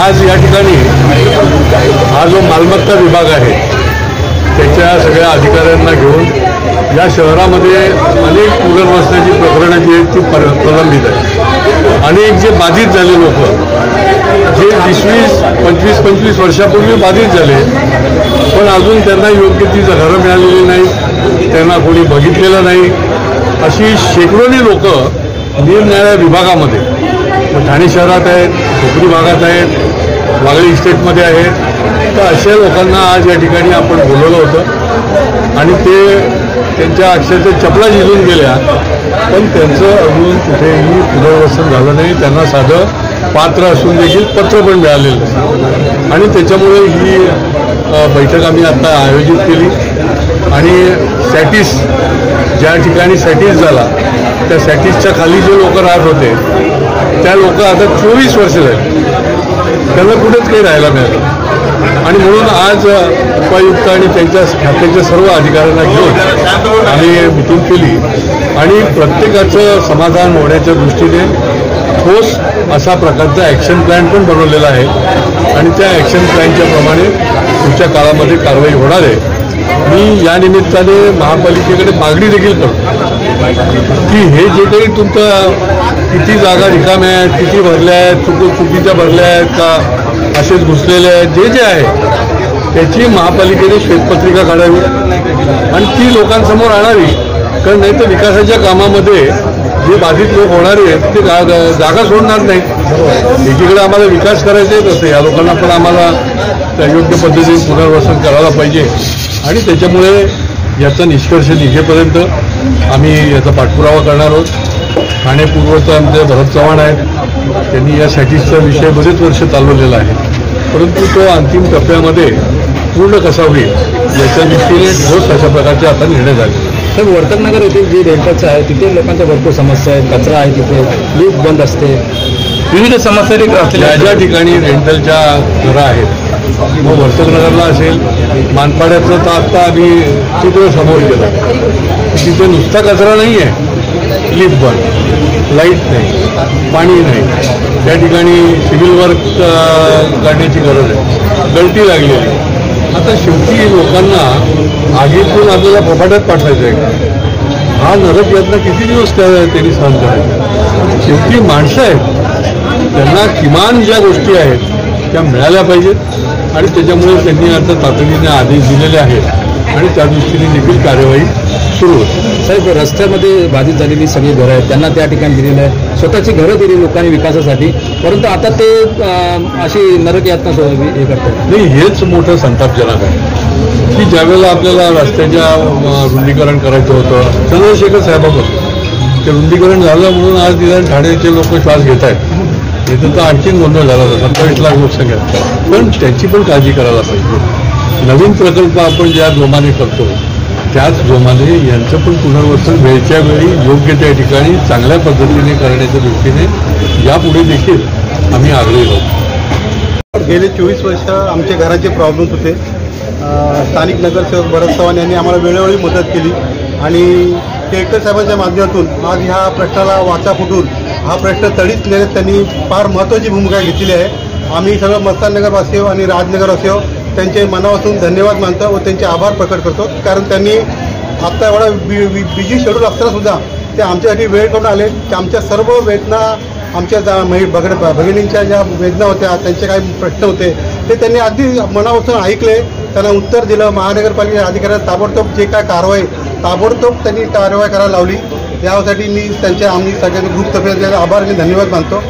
आज या ठिकाणी हा जो मालमत्ता विभाग आहे त्याच्या सगळ्या अधिकाऱ्यांना घेऊन या शहरामध्ये अनेक पुनर्वसनाची प्रकरणं जी आहेत ती प्रलंबित आहेत. अनेक जे बाधित झाले लोक जे 20-25 वर्षापूर्वी बाधित झाले पण अजून त्यांना योग्य ती घरं मिळालेली नाही, त्यांना कोणी बघितलेलं नाही, अशी शेकडोनी लोक निरनिराळ्या विभागामध्ये ठाणे शहरात आहेत, कोकणी भागात आहेत, वागळी इस्टेटमध्ये आहेत. तर अशा लोकांना आज या ठिकाणी आपण बोलवलं होतं आणि ते त्यांच्या अक्षरशः चपला झिजून गेल्या पण त्यांचं अजून कुठेही पुनर्वसन झालं नाही. त्यांना साधं पात्र असून देखील पत्र पण मिळालेलं नाही आणि त्याच्यामुळे ही बैठक आम्ही आता आयोजित केली आणि सॅटिस ज्या ठिकाणी सॅटिस झाला त्या सॅटिसच्या खाली जे लोक राहत होते त्या लोक आता 24 वर्ष झाली त्यांना कुठेच काही राहायला मिळालं आणि म्हणून आज उपायुक्त आणि त्यांच्या खात्याच्या सर्व अधिकाऱ्यांना घेऊन आम्ही मिटिंग केली आणि प्रत्येकाचं समाधान होण्याच्या दृष्टीने ठोस असा प्रकारचा ॲक्शन प्लॅन पण बनवलेला आहे आणि त्या ॲक्शन प्लॅनच्या प्रमाणे पुढच्या काळामध्ये कारवाई होणार आहे. मी या निमित्ताने महापालिकेकडे मागणी देखील करतो की हे जे काही तुमचं किती जागा रिकाम्या आहेत, किती भरल्या आहेत, चुकीच्या भरल्या आहेत का असेच घुसलेले आहेत, जे आहे त्याची महापालिकेने श्वेतपत्रिका काढावी आणि ती लोकांसमोर आणावी. कारण नाही तर विकासाच्या कामामध्ये जे बाधित लोक होणारे आहेत ते जागा सोडणार नाहीत. एकीकडे आम्हाला विकास करायचा आहे तसं या लोकांना पण आम्हाला त्या योग्य पद्धतीने पुनर्वसन करायला पाहिजे आणि त्याच्यामुळे याचा निष्कर्ष निघेपर्यंत आम्ही याचा पाठपुरावा करणार आहोत. ठाणे पूर्वचा आमचे भरत चव्हाण आहेत, त्यांनी या सॅटिसचा विषय बरेच वर्ष चालवलेला आहे परंतु तो अंतिम टप्प्यामध्ये पूर्ण कसा होईल याच्या दृष्टीने ठोस अशा प्रकारचे आता निर्णय झाले. तर वर्तकनगर येथील जे रेंटलचं आहे तिथे लोकांच्या भरपूर समस्या आहेत, कचरा आहे, तिथे लिफ्ट बंद असते, विविध समस्या ज्या ज्या ठिकाणी रेंटलच्या घरं आहेत मग वर्तकनगरला असेल मानपाड्याचं तर आत्ता आम्ही चित्र समोर गेलं तिथे नुसता कचरा नाही आहे, लिफ्ट बंद, लाईट नाही, पाणी नाही, त्या ठिकाणी सिव्हिल वर्क करण्याची गरज आहे, गळती लागलेली. आता शेवटी लोकांना आगीतून आपल्याला फपाट्यात पाठवायचं आहे. हा नरक यातना किती दिवस त्यांनी सहन करायचं. शेवटी माणसं आहेत त्यांना किमान ज्या गोष्टी आहेत त्या मिळाल्या पाहिजेत आणि त्याच्यामुळे त्यांनी आता तातडीने आदेश दिलेले आहेत आणि त्या दृष्टीने देखील कार्यवाही सुरू होती. साहेब रस्त्यामध्ये बाधित झालेली सगळी घरं आहेत त्यांना त्या ठिकाणी दिलेलं आहे, स्वतःची घरं दिली लोकांनी विकासासाठी परंतु आता ते अशी नरक यातना हे करतात. नाही हेच मोठं संतापजनक आहे की ज्यावेळेला आपल्याला रस्त्याच्या रुंदीकरण करायचं होतं चंद्रशेखर साहेबाबत ते रुंदीकरण झालं म्हणून आज निदान ठाण्याचे लोक श्वास घेत आहेत. इथं तर आणखीन गोंधळ झाला होता 27 लाख लोकसंख्या पण त्याची पण काळजी करायला पाहिजे. नवीन प्रकल्प आपण ज्या जोमाने करतो त्याच जोमाने यांचं पण पुनर्वसन वेळच्या वेळी योग्य त्या ठिकाणी चांगल्या पद्धतीने करण्याच्या दृष्टीने यापुढे देखील आम्ही आग्रही आहोत. गेले 24 वर्ष आमच्या घराचे प्रॉब्लेम्स होते. स्थानिक नगरसेवक भरत चव्हाण यांनी आम्हाला वेळोवेळी मदत केली आणि केळकर साहेबांच्या माध्यमातून आज ह्या प्रश्नाला वाचा फुटून हा प्रश्न तडीत नेण्यात त्यांनी फार महत्त्वाची भूमिका घेतलेली आहे. आम्ही सगळं मस्ताननगरवासी आणि राजनगरवासी त्यांचे मनापासून धन्यवाद मानतो व त्यांचे आभार प्रकट करतो कारण त्यांनी आत्ता एवढा बिझी शेड्यूल असतानासुद्धा ते आमच्यासाठी वेळ करून आले. आमच्या सर्व वेदना आमच्या भगिनींच्या ज्या वेदना होत्या त्यांचे काही प्रश्न होते ते त्यांनी अगदी मनापासून ऐकले, त्यांना उत्तर दिलं. महानगरपालिका अधिकाऱ्यांना ताबडतोब जे काय ताबडतोब त्यांनी कारवाई करायला लावली. यासाठी मी आम्ही सगळ्यांनी ग्रुप तर्फे आभार आणि धन्यवाद मानतो.